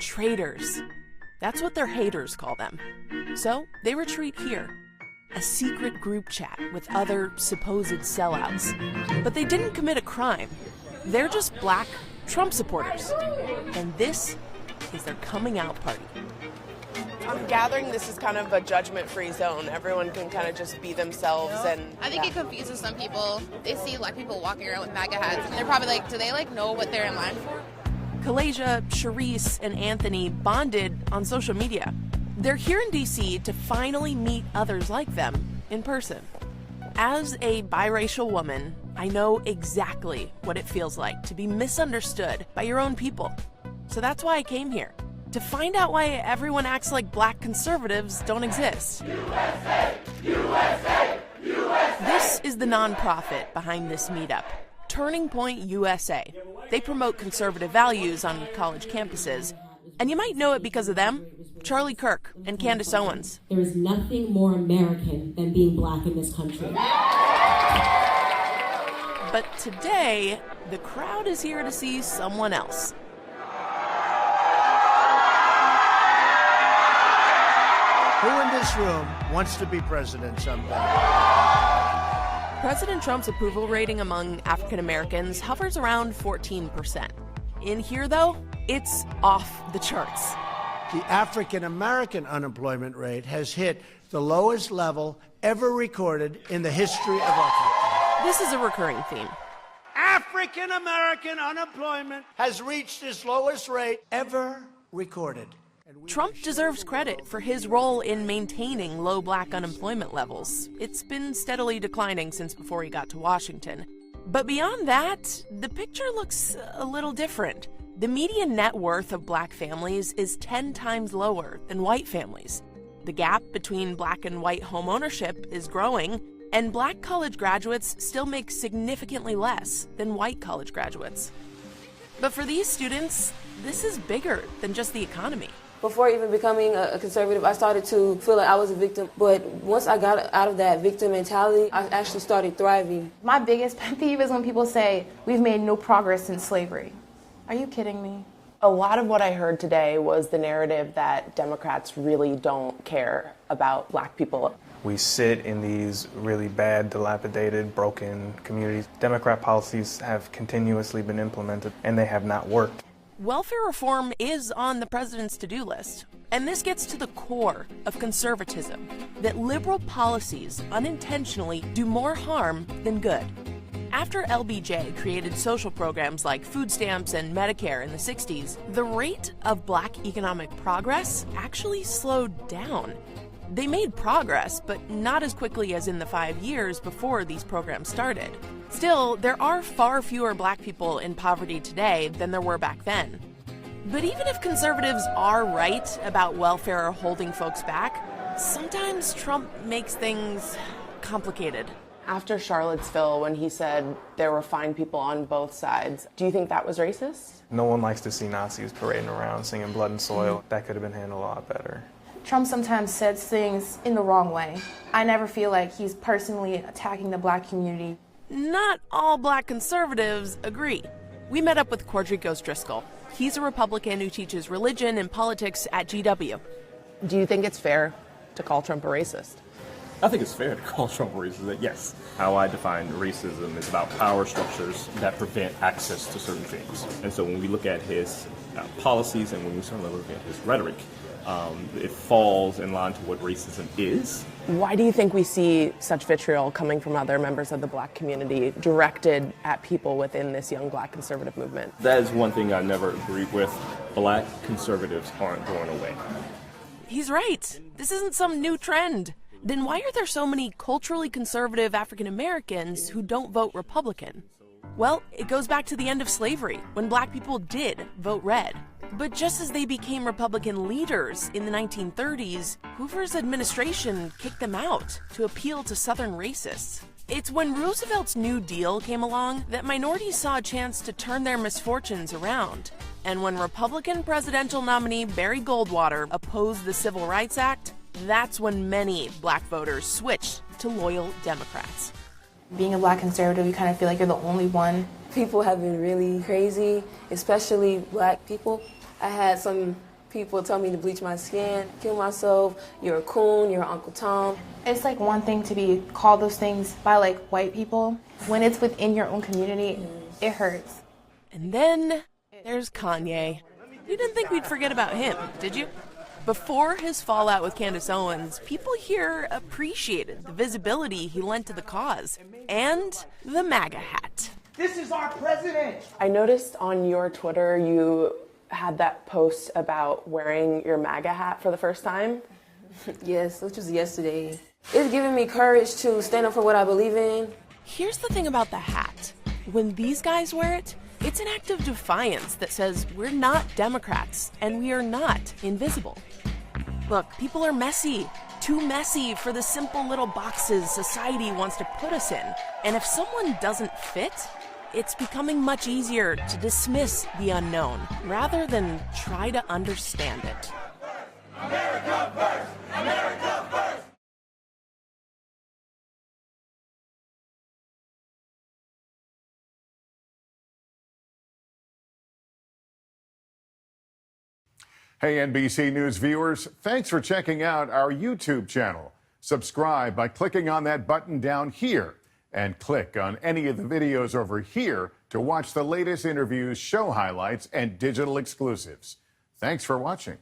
traitors. That's what their haters call them. So they retreat here, a secret group chat with other supposed sellouts. But they didn't commit a crime. They're just black Trump supporters. And this is their coming out party. I'm gathering this is kind of a judgment-free zone. Everyone can kind of just be themselves. And I think it confuses some people. They see black people walking around with MAGA hats, and they're probably like, do they know what they're in line for? Kalasia, Charisse, and Anthony bonded on social media. They're here in DC to finally meet others like them in person. As a biracial woman, I know exactly what it feels like to be misunderstood by your own people. So that's why I came here, to find out why everyone acts like black conservatives don't exist. USA! USA! USA! This is the nonprofit behind this meetup, Turning Point USA. They promote conservative values on college campuses. And you might know it because of them, Charlie Kirk and Candace Owens. There is nothing more American than being black in this country. But today, the crowd is here to see someone else. Who in this room wants to be president someday? President Trump's approval rating among African Americans hovers around 14%. In here, though, it's off the charts. The African American unemployment rate has hit the lowest level ever recorded in the history of our country. This is a recurring theme. African American unemployment has reached its lowest rate ever recorded. Trump deserves credit for his role in maintaining low black unemployment levels. It's been steadily declining since before he got to Washington. But beyond that, the picture looks a little different. The median net worth of black families is 10 times lower than white families. The gap between black and white home ownership is growing, and black college graduates still make significantly less than white college graduates. But for these students, this is bigger than just the economy. Before even becoming a conservative, I started to feel like I was a victim. But once I got out of that victim mentality, I actually started thriving. My biggest pet peeve is when people say, we've made no progress since slavery. Are you kidding me? a lot of what I heard today was the narrative that Democrats really don't care about black people. We sit in these really bad, dilapidated, broken communities. Democrat policies have continuously been implemented, and they have not worked. Welfare reform is on the president's to-do list. And this gets to the core of conservatism, that liberal policies unintentionally do more harm than good. After LBJ created social programs like food stamps and Medicare in the 60s, the rate of black economic progress actually slowed down. They made progress, but not as quickly as in the 5 years before these programs started. Still, there are far fewer black people in poverty today than there were back then. But even if conservatives are right about welfare holding folks back, sometimes Trump makes things complicated. After Charlottesville, when he said there were fine people on both sides, do you think that was racist? No one likes to see Nazis parading around singing Blood and Soil. That could have been handled a lot better. Trump sometimes says things in the wrong way. I never feel like he's personally attacking the black community. Not all black conservatives agree. We met up with Quadricos Driscoll. He's a Republican who teaches religion and politics at GW. Do you think it's fair to call Trump a racist? I think it's fair to call Trump a racist, yes. How I define racism is about power structures that prevent access to certain things. And so when we look at his policies and when we certainly look at his rhetoric, it falls in line to what racism is. Why do you think we see such vitriol coming from other members of the black community directed at people within this young black conservative movement? That is one thing I never agreed with. Black conservatives aren't going away. He's right. This isn't some new trend. Then why are there so many culturally conservative African Americans who don't vote Republican? Well, it goes back to the end of slavery, when black people did vote red. But just as they became Republican leaders in the 1930s, Hoover's administration kicked them out to appeal to Southern racists. It's when Roosevelt's New Deal came along that minorities saw a chance to turn their misfortunes around. And when Republican presidential nominee Barry Goldwater opposed the Civil Rights Act, that's when many black voters switched to loyal Democrats. Being a black conservative, you kind of feel like you're the only one. People have been really crazy, especially black people. I had some People tell me to bleach my skin, kill myself, you're a coon, you're Uncle Tom. It's like one thing to be called those things by like white people. When it's within your own community, it hurts. And then there's Kanye. You didn't think we'd forget about him, did you? Before his fallout with Candace Owens, people here appreciated the visibility he lent to the cause and the MAGA hat. This is our president. I noticed on your Twitter you had that post about wearing your MAGA hat for the first time. Yes, which was yesterday. It's giving me courage to stand up for what I believe in. Here's the thing about the hat. When these guys wear it, it's an act of defiance that says we're not Democrats and we are not invisible. Look, people are messy. Too messy for the simple little boxes society wants to put us in. And if someone doesn't fit, it's becoming much easier to dismiss the unknown rather than try to understand it. America first! America first! Hey, NBC News viewers, thanks for checking out our YouTube channel. Subscribe by clicking on that button down here and click on any of the videos over here to watch the latest interviews, show highlights, and digital exclusives. Thanks for watching.